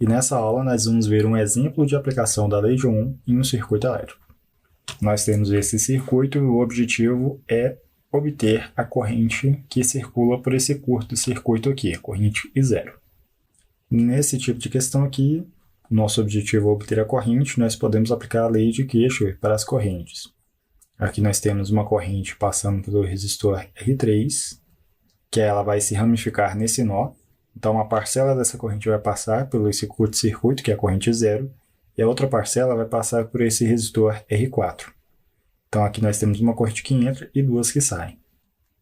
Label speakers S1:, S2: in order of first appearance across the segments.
S1: e nessa aula nós vamos ver um exemplo de aplicação da lei de Ohm em um circuito elétrico. Nós temos esse circuito e o objetivo é obter a corrente que circula por esse curto-circuito aqui, a corrente I0. Nesse tipo de questão aqui, nosso objetivo é obter a corrente, nós podemos aplicar a lei de Kirchhoff para as correntes. Aqui nós temos uma corrente passando pelo resistor R3, que ela vai se ramificar nesse nó. Então, uma parcela dessa corrente vai passar pelo esse curto-circuito, que é a corrente 0, e a outra parcela vai passar por esse resistor R4. Então, aqui nós temos uma corrente que entra e duas que saem.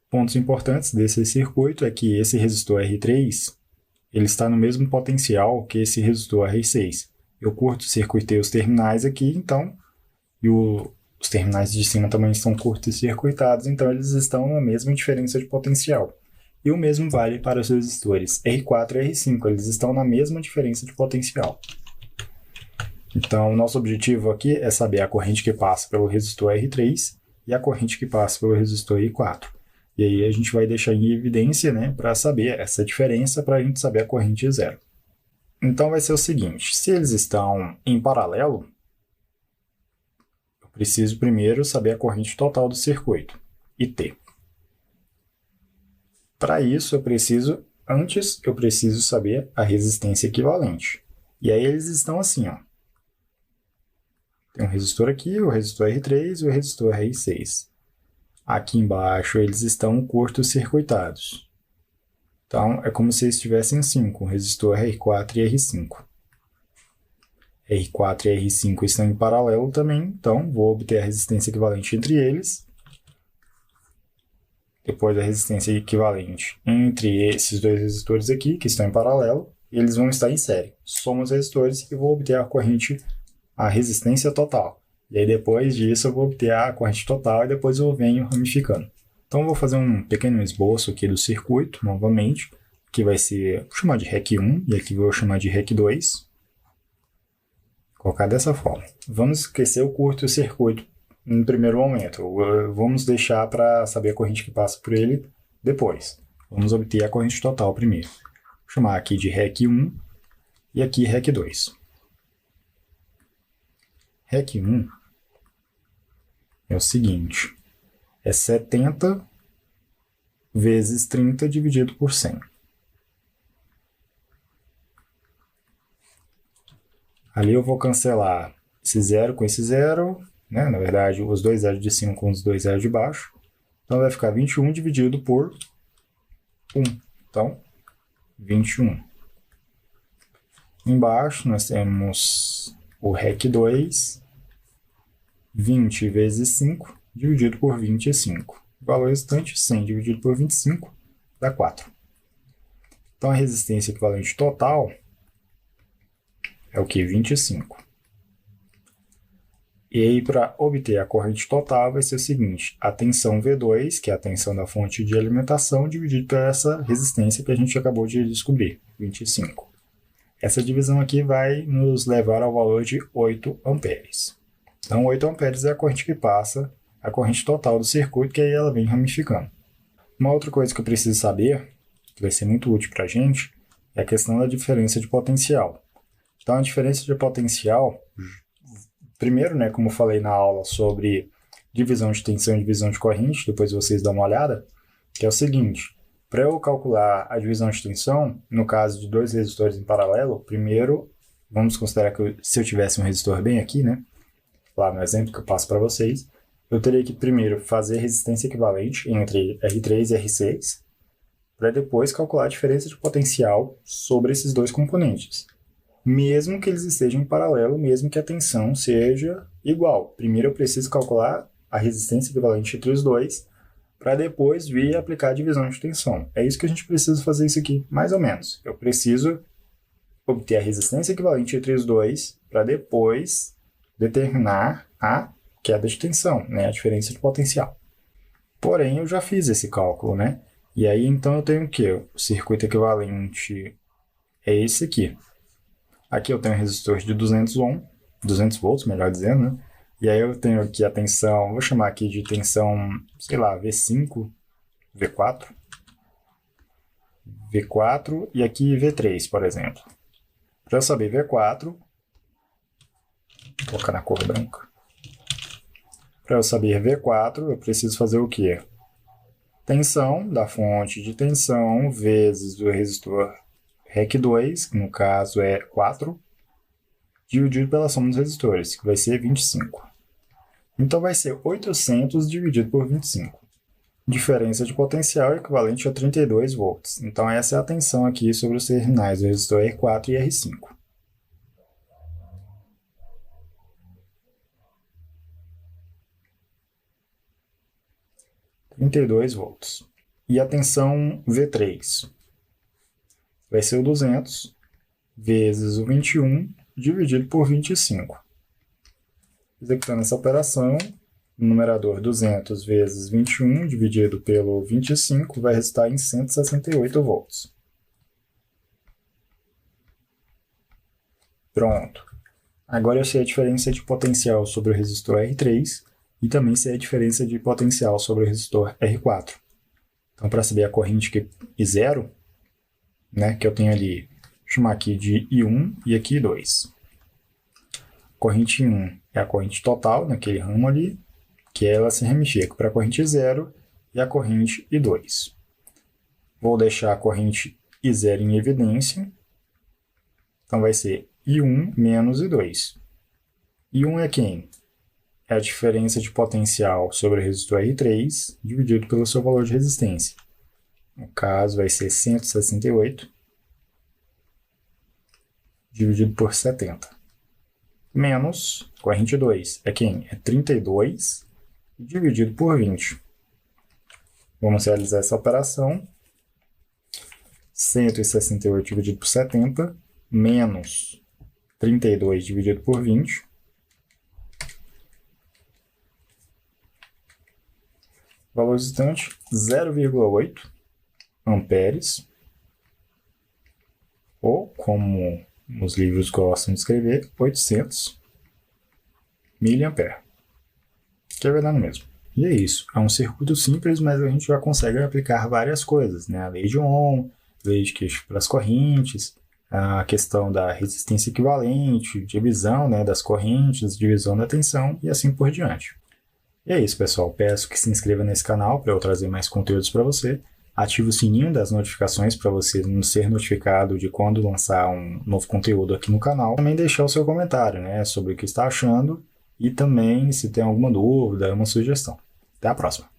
S1: Pontos importantes desse circuito é que esse resistor R3 ele está no mesmo potencial que esse resistor R6. Eu curto-circuitei os terminais aqui, então, e os terminais de cima também estão curto-circuitados, então eles estão na mesma diferença de potencial. E o mesmo vale para os resistores R4 e R5, eles estão na mesma diferença de potencial. Então, o nosso objetivo aqui é saber a corrente que passa pelo resistor R3 e a corrente que passa pelo resistor R4. E aí a gente vai deixar em evidência, né, para saber essa diferença, para a gente saber a corrente 0. Então vai ser o seguinte, se eles estão em paralelo, eu preciso primeiro saber a corrente total do circuito, IT. Para isso, antes eu preciso saber a resistência equivalente. E aí eles estão assim, ó. Tem um resistor aqui, o resistor R3 e o resistor R6. Aqui embaixo eles estão curto-circuitados. Então, é como se eles estivessem assim, com o resistor R4 e R5. R4 e R5 estão em paralelo também, então vou obter a resistência equivalente entre eles. Depois a resistência equivalente entre esses dois resistores aqui, que estão em paralelo, eles vão estar em série. Somo os resistores e vou obter a resistência total. E aí depois disso eu vou obter a corrente total e depois eu venho ramificando. Então eu vou fazer um pequeno esboço aqui do circuito, novamente, que vai ser, vou chamar de REC 1 e aqui vou chamar de REC 2. Vou colocar dessa forma. Vamos esquecer o curto-circuito no primeiro momento. Vamos deixar para saber a corrente que passa por ele depois. Vamos obter a corrente total primeiro. Vou chamar aqui de REC 1 e aqui REC 2. REC 1 é o seguinte, é 70 vezes 30 dividido por 100. Ali eu vou cancelar esse zero com esse zero, né? Na verdade, os dois zeros de cima com os dois zeros de baixo. Então vai ficar 21 dividido por 1. Então, 21. Embaixo nós temos o REC 2, 20 vezes 5 dividido por 25. O valor restante, 100 dividido por 25, dá 4. Então, a resistência equivalente total é o que? 25. E aí, para obter a corrente total, vai ser o seguinte, a tensão V2, que é a tensão da fonte de alimentação, dividido por essa resistência que a gente acabou de descobrir, 25. Essa divisão aqui vai nos levar ao valor de 8 amperes. Então, 8 amperes é a corrente que passa, a corrente total do circuito, que aí ela vem ramificando. Uma outra coisa que eu preciso saber, que vai ser muito útil para a gente, é a questão da diferença de potencial. Então, a diferença de potencial, primeiro, né, como eu falei na aula sobre divisão de tensão e divisão de corrente, depois vocês dão uma olhada, que é o seguinte, para eu calcular a divisão de tensão, no caso de dois resistores em paralelo, primeiro, vamos considerar que se eu tivesse um resistor bem aqui, né, lá no exemplo que eu passo para vocês, eu teria que primeiro fazer resistência equivalente entre R3 e R6, para depois calcular a diferença de potencial sobre esses dois componentes. Mesmo que eles estejam em paralelo, mesmo que a tensão seja igual. Primeiro eu preciso calcular a resistência equivalente entre os dois, para depois vir aplicar a divisão de tensão. É isso que a gente precisa fazer isso aqui, mais ou menos. Eu preciso obter a resistência equivalente entre os dois, para depois determinar a queda de tensão, né, a diferença de potencial. Porém, eu já fiz esse cálculo, né? E aí, então, eu tenho o quê? O circuito equivalente é esse aqui. Aqui eu tenho um resistor de 200 volts, melhor dizendo, né? E aí eu tenho aqui a tensão, vou chamar aqui de tensão, sei lá, V5, V4, e aqui V3, por exemplo. Para eu saber V4, vou colocar na cor branca. Para eu saber V4, eu preciso fazer o quê? Tensão da fonte de tensão vezes o resistor REC2, que no caso é 4, dividido pela soma dos resistores, que vai ser 25. Então vai ser 800 dividido por 25. Diferença de potencial equivalente a 32 volts. Então essa é a tensão aqui sobre os terminais do resistor R4 e R5. volts. E a tensão V3 vai ser o 200 vezes o 21 dividido por 25. Executando essa operação, o numerador 200 vezes 21 dividido pelo 25 vai resultar em 168 volts. Pronto. Agora eu sei a diferença de potencial sobre o resistor R3 e também sei a diferença de potencial sobre o resistor R4. Então, para saber a corrente I0, né, que eu tenho ali, vou chamar aqui de I1 e aqui I2. Corrente I1 é a corrente total naquele ramo ali, que ela se ramifica para a corrente I0 e a corrente I2. Vou deixar a corrente I0 em evidência. Então vai ser I1 menos I2. I1 é quem? É a diferença de potencial sobre o resistor R3 dividido pelo seu valor de resistência. No caso vai ser 168 dividido por 70. Menos corrente 2 é quem? É 32 dividido por 20. Vamos realizar essa operação. 168 dividido por 70 menos 32 dividido por 20. Valor resultante 0,8 amperes. Ou, como os livros gostam de escrever, 800 miliampere. Que é verdade mesmo. E é isso. É um circuito simples, mas a gente já consegue aplicar várias coisas, né? A lei de Ohm, lei de Kirchhoff para as correntes, a questão da resistência equivalente, divisão, né, das correntes, divisão da tensão e assim por diante. E é isso, pessoal. Peço que se inscreva nesse canal para eu trazer mais conteúdos para você. Ative o sininho das notificações para você não ser notificado de quando lançar um novo conteúdo aqui no canal. Também deixar o seu comentário, né, sobre o que está achando e também se tem alguma dúvida, uma sugestão. Até a próxima!